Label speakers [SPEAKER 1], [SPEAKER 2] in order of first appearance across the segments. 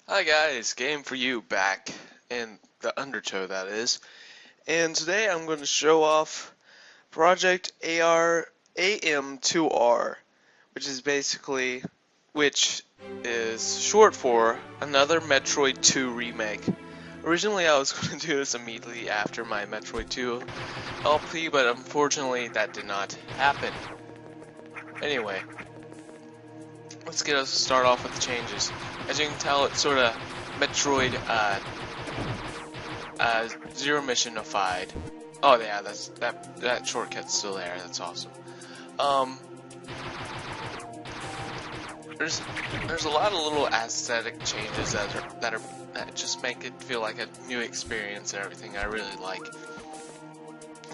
[SPEAKER 1] Hi guys, Game for You back in the Undertow that is. And today I'm going to show off Project AR AM2R, which is short for another Metroid 2 remake. Originally I was going to do this immediately after my Metroid 2 LP, but unfortunately that did not happen. Anyway, let's get us start off with the changes. As you can tell, it's sort of Metroid Zero Missionified. Oh yeah, that shortcut's still there. That's awesome. There's a lot of little aesthetic changes that just make it feel like a new experience and everything. I really like.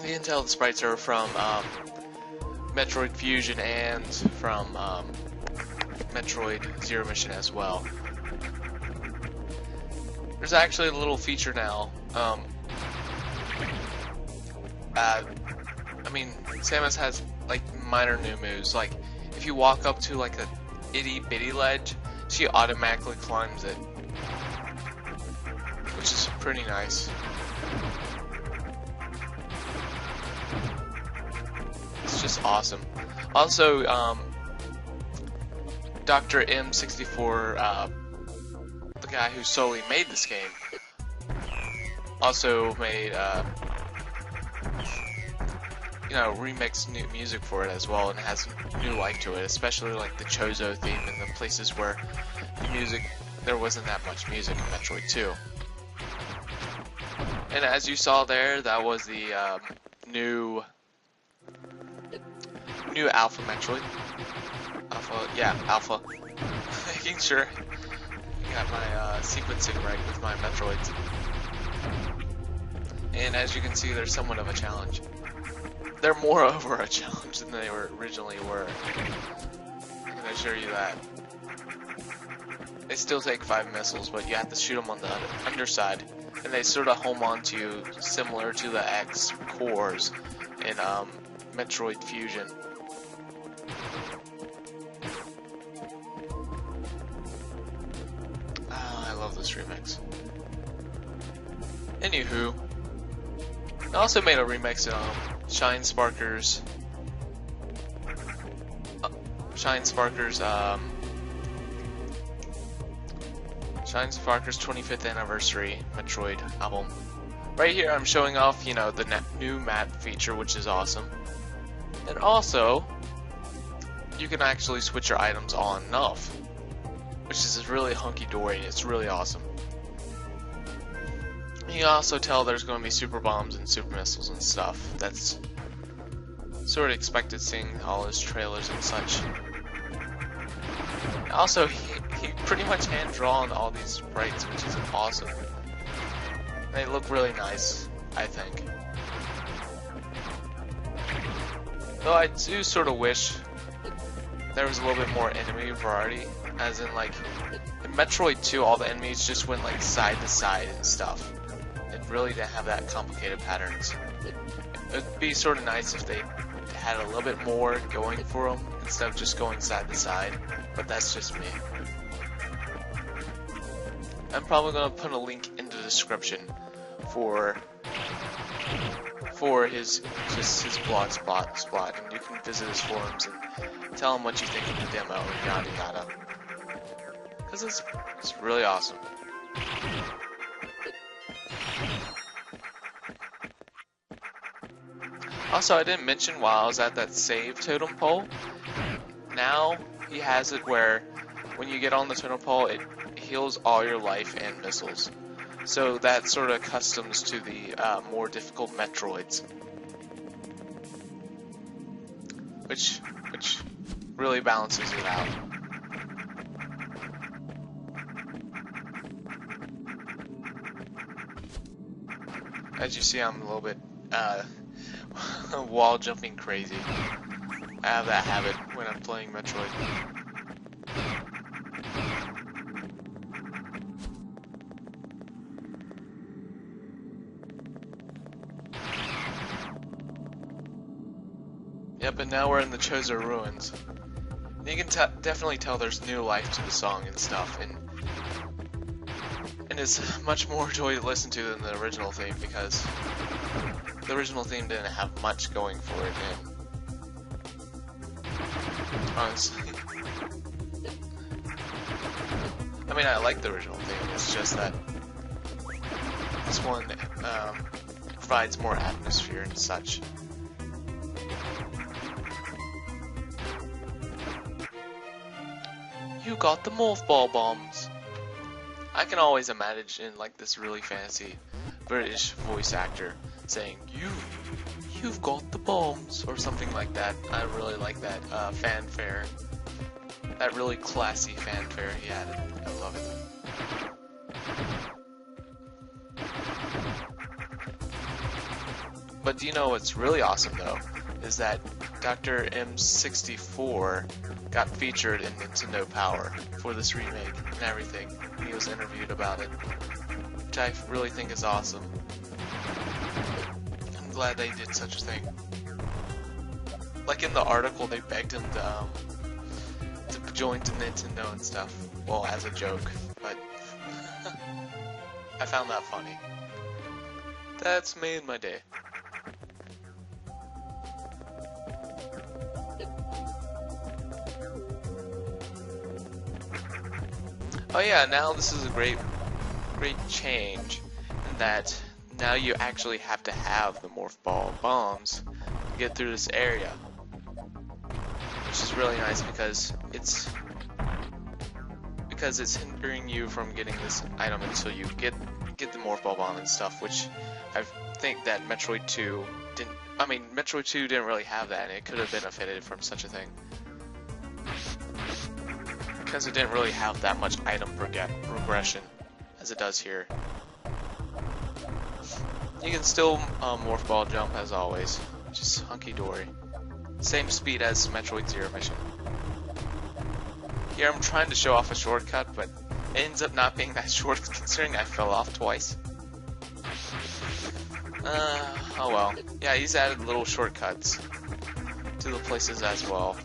[SPEAKER 1] You can tell the sprites are from Metroid Fusion and from Metroid Zero Mission as well. There's actually a little feature now. Samus has like minor new moves. Like if you walk up to like a itty bitty ledge, she automatically climbs it, which is pretty nice. It's just awesome. Also, Dr. M64, the guy who solely made this game, also made, remixed new music for it as well, and has new life to it, especially like the Chozo theme and the places where there wasn't that much music in Metroid 2. And as you saw there, that was the new Alpha Metroid. Alpha. Making sure I got my sequencing right with my Metroids. And as you can see, they're somewhat of a challenge. They're more over a challenge than they originally were. I can assure you that. They still take 5 missiles, but you have to shoot them on the underside. And they sort of home onto you, similar to the X cores in Metroid Fusion. I love this remix. Anywho, I also made a remix of Shine Sparker's 25th anniversary Metroid album. Right here I'm showing off, the new map feature, which is awesome. And also, you can actually switch your items on and off, which is really hunky-dory. It's really awesome. You can also tell there's going to be super bombs and super missiles and stuff. That's sort of expected, seeing all his trailers and such. Also, he pretty much hand-drawn all these sprites, which is awesome. They look really nice, I think. Though I do sort of wish there was a little bit more enemy variety, as in like in Metroid 2 all the enemies just went like side to side and stuff. It really didn't have that complicated patterns. It'd be sort of nice if they had a little bit more going for them instead of just going side to side, but that's just me. I'm probably going to put a link in the description for his blog spot, and you can visit his forums and tell him what you think of the demo and yada yada. Because it's really awesome. Also, I didn't mention while I was at that save totem pole, now he has it where when you get on the totem pole, it heals all your life and missiles. So that sort of customs to the more difficult Metroids, which really balances it out. As you see, I'm a little bit wall jumping crazy. I have that habit when I'm playing Metroid. Yep, and now we're in the Chozo Ruins. You can definitely tell there's new life to the song and stuff, and And it's much more joy to listen to than the original theme, because the original theme didn't have much going for it, and honestly, I mean, I like the original theme, it's just that this one provides more atmosphere and such. You got the morph ball bombs. I can always imagine like this really fancy British voice actor saying, you've got the bombs, or something like that. I really like that fanfare. That really classy fanfare he added. I love it. But do you know what's really awesome though? Is that Dr. M64 got featured in Nintendo Power for this remake and everything. He was interviewed about it, which I really think is awesome. I'm glad they did such a thing. Like in the article, they begged him to join to Nintendo and stuff. Well, as a joke, but I found that funny. That's made my day. Oh yeah, now this is a great change in that now you actually have to have the morph ball bombs to get through this area, which is really nice because it's hindering you from getting this item until you get the morph ball bomb and stuff, which I think that Metroid 2 didn't. I mean, Metroid 2 didn't really have that, and it could have benefited from such a thing. Because it didn't really have that much item progression as it does here. You can still morph ball jump as always, just hunky dory. Same speed as Metroid Zero Mission. Here I'm trying to show off a shortcut, but it ends up not being that short considering I fell off twice. Oh well. Yeah, he's added little shortcuts to the places as well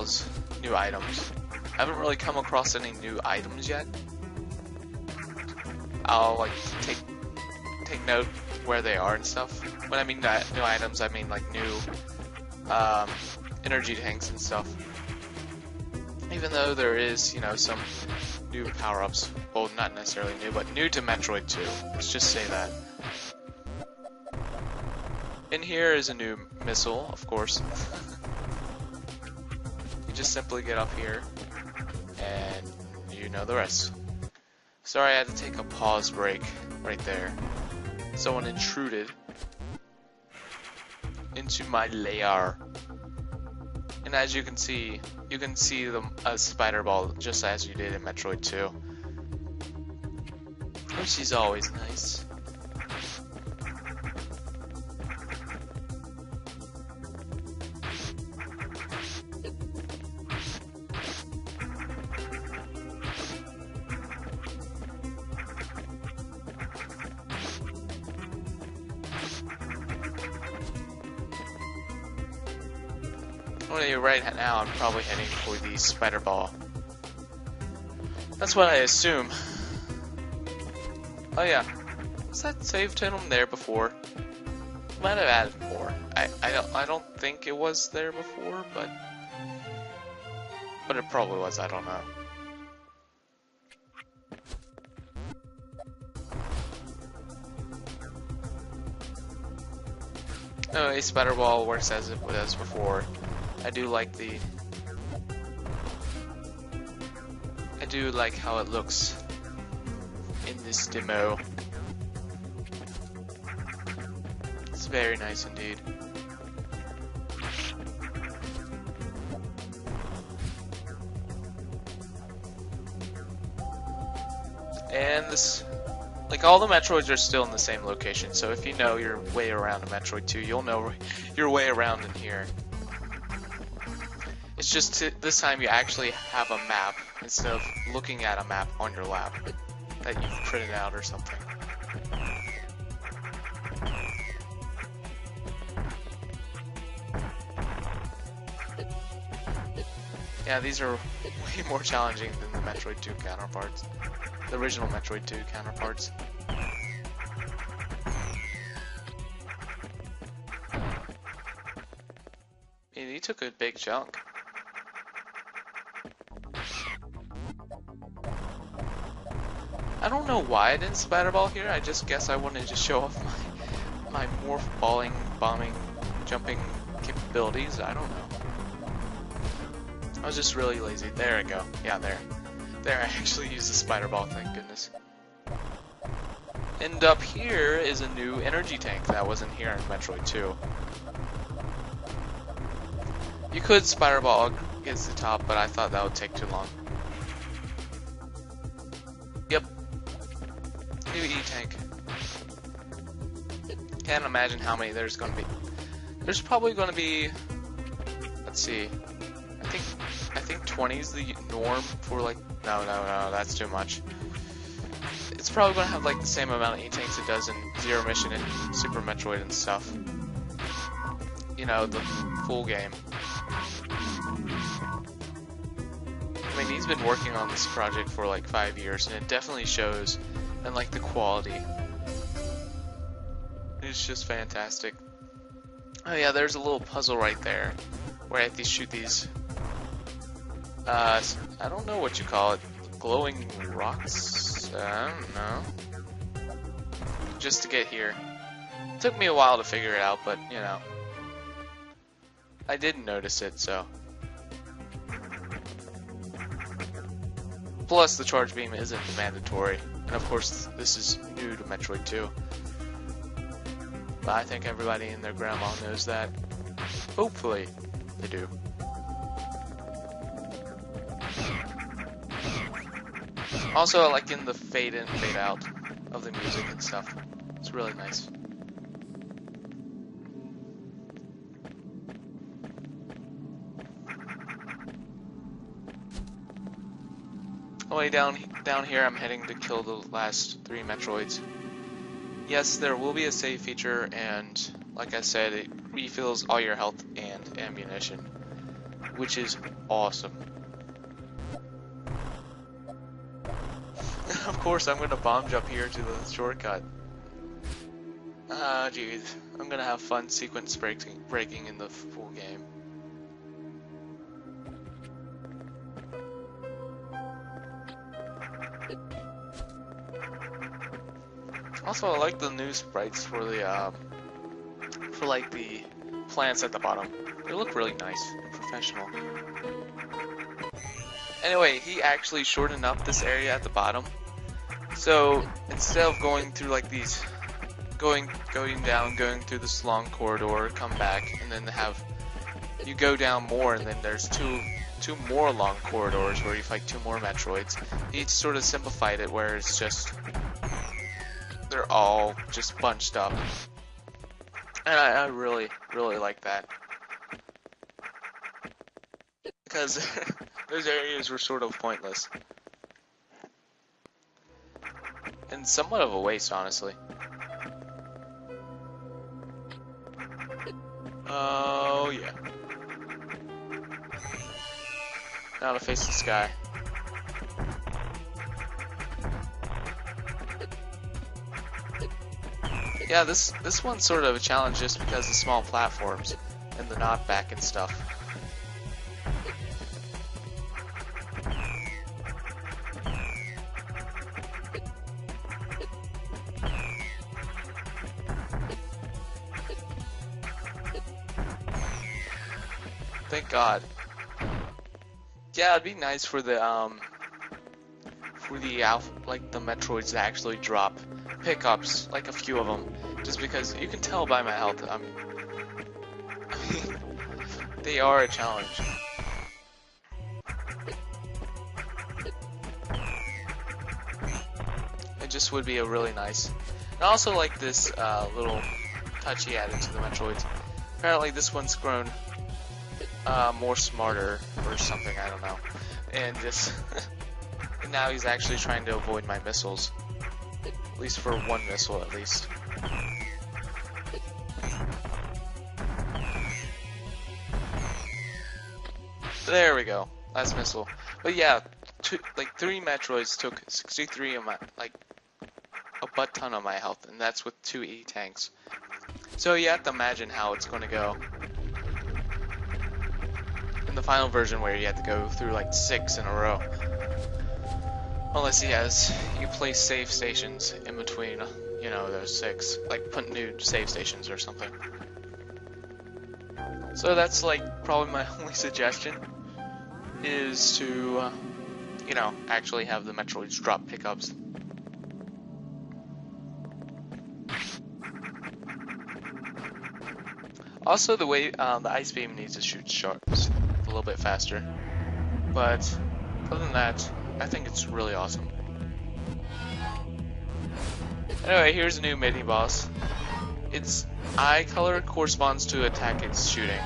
[SPEAKER 1] as new items. I haven't really come across any new items yet. I'll like take note where they are and stuff. When I mean new items, I mean like new energy tanks and stuff. Even though there is, you know, some new power-ups. Well, not necessarily new, but new to Metroid 2. Let's just say that. In here is a new missile, of course. You just simply get up here. And you know the rest. Sorry I had to take a pause break right there. Someone intruded into my lair. And as you can see the spider ball just as you did in Metroid 2. Which is always nice. Right now I'm probably heading for the spider ball. That's what I assume. Oh yeah, was that save totem there before? Might have added more. I don't think it was there before, but it probably was. I don't know. No, a spider ball works as it was before. I do like how it looks in this demo. It's very nice indeed. And this, like, all the Metroids are still in the same location, so if you know your way around in Metroid 2, you'll know your way around in here. It's just this time you actually have a map instead of looking at a map on your lap that you've printed out or something. Yeah, these are way more challenging than the Metroid 2 counterparts. The original Metroid 2 counterparts. He took a big chunk. I don't know why I didn't spider ball here. I just guess I wanted to show off my morph balling, bombing, jumping capabilities. I don't know. I was just really lazy. There I go. Yeah, there. There, I actually used the spider ball, thank goodness. And up here is a new energy tank that wasn't here in Metroid 2. You could spider ball against the top, but I thought that would take too long. Yep. New E-tank. Can't imagine how many there's gonna be. There's probably gonna be, let's see, I think 20 is the norm for like, no, that's too much. It's probably gonna have like the same amount of E-tanks it does in Zero Mission and Super Metroid and stuff. You know, the full game. I mean, he's been working on this project for like 5 years, and it definitely shows, and like the quality. It's just fantastic. Oh yeah, there's a little puzzle right there, where I have to shoot these, I don't know what you call it, glowing rocks? I don't know. Just to get here. It took me a while to figure it out, but you know. I didn't notice it, so. Plus, the charge beam isn't mandatory, and of course, this is new to Metroid 2. But I think everybody and their grandma knows that. Hopefully, they do. Also, I like in the fade in, fade out of the music and stuff. It's really nice. All the way down here, I'm heading to kill the last 3 Metroids. Yes, there will be a save feature, and like I said, it refills all your health and ammunition, which is awesome. Of course, I'm gonna bomb jump here to the shortcut. Ah, jeez, I'm gonna have fun sequence breaking in the full game. Also, I like the new sprites for the like the plants at the bottom. They look really nice and professional. Anyway, he actually shortened up this area at the bottom. So instead of going through like these, going down, going through this long corridor, come back, and then have you go down more, and then there's two more long corridors where you fight 2 more Metroids. He sort of simplified it where it's just they're all just bunched up, and I really like that, because those areas were sort of pointless and somewhat of a waste, honestly. Oh yeah. Now to face the sky. Yeah, this one's sort of a challenge just because of small platforms and the knockback and stuff. Thank God. Yeah, it'd be nice for the like the Metroids to actually drop pickups, like a few of them, just because you can tell by my health. They are a challenge. It just would be a really nice. And I also like this little touch he added to the Metroids. Apparently this one's grown more smarter or something, I don't know. And just and now he's actually trying to avoid my missiles. At least for one missile, at least. There we go. Last missile. But yeah, like 3 Metroids took 63 of my, like, a butt ton of my health, and that's with 2 E-tanks. So you have to imagine how it's going to go in the final version, where you have to go through like 6 in a row. Unless you place save stations in between, you know, those 6, like put new save stations or something. So that's like probably my only suggestion, is to, you know, actually have the Metroids drop pickups. Also, the way the ice beam needs to shoot sharps a little bit faster, but other than that, I think it's really awesome. Anyway, here's a new Miniboss. Its eye color corresponds to attack it's shooting.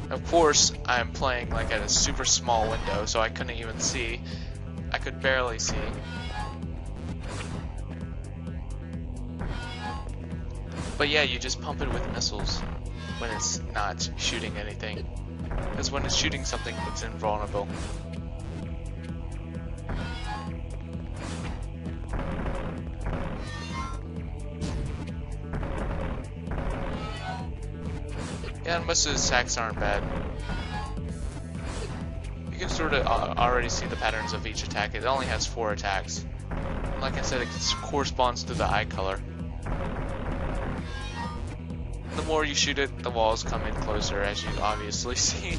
[SPEAKER 1] Of course, I'm playing like at a super small window, so I couldn't even see. I could barely see. But yeah, you just pump it with missiles when it's not shooting anything. Because when it's shooting something, it's invulnerable. Yeah, and most of the attacks aren't bad. You can sort of already see the patterns of each attack. It only has 4 attacks. Like I said, it corresponds to the eye color. The more you shoot it, the walls come in closer, as you obviously see.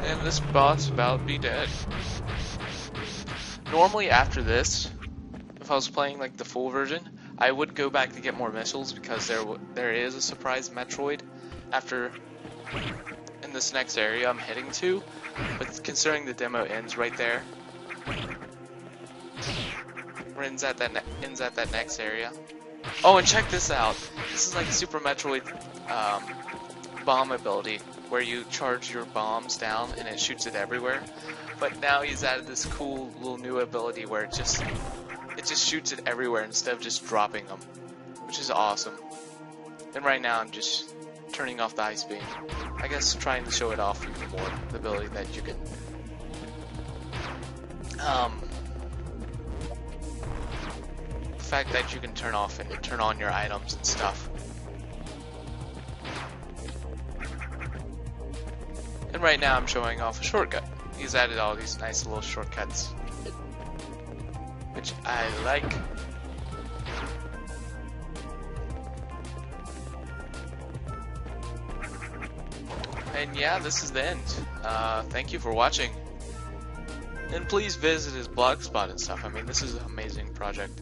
[SPEAKER 1] And this boss about to be dead. Normally after this, if I was playing like the full version, I would go back to get more missiles, because there is a surprise Metroid after in this next area I'm heading to. But considering the demo ends right there, or ends at that next area. Oh, and check this out. This is like Super Metroid bomb ability, where you charge your bombs down and it shoots it everywhere. But now he's added this cool little new ability where it just shoots it everywhere instead of just dropping them, which is awesome. And right now I'm just turning off the ice beam. I guess trying to show it off even more, the ability that you can the fact that you can turn off and turn on your items and stuff. And right now I'm showing off a shortcut. He's added all these nice little shortcuts, which I like. And yeah, this is the end. Thank you for watching. And please visit his blogspot and stuff. I mean, this is an amazing project.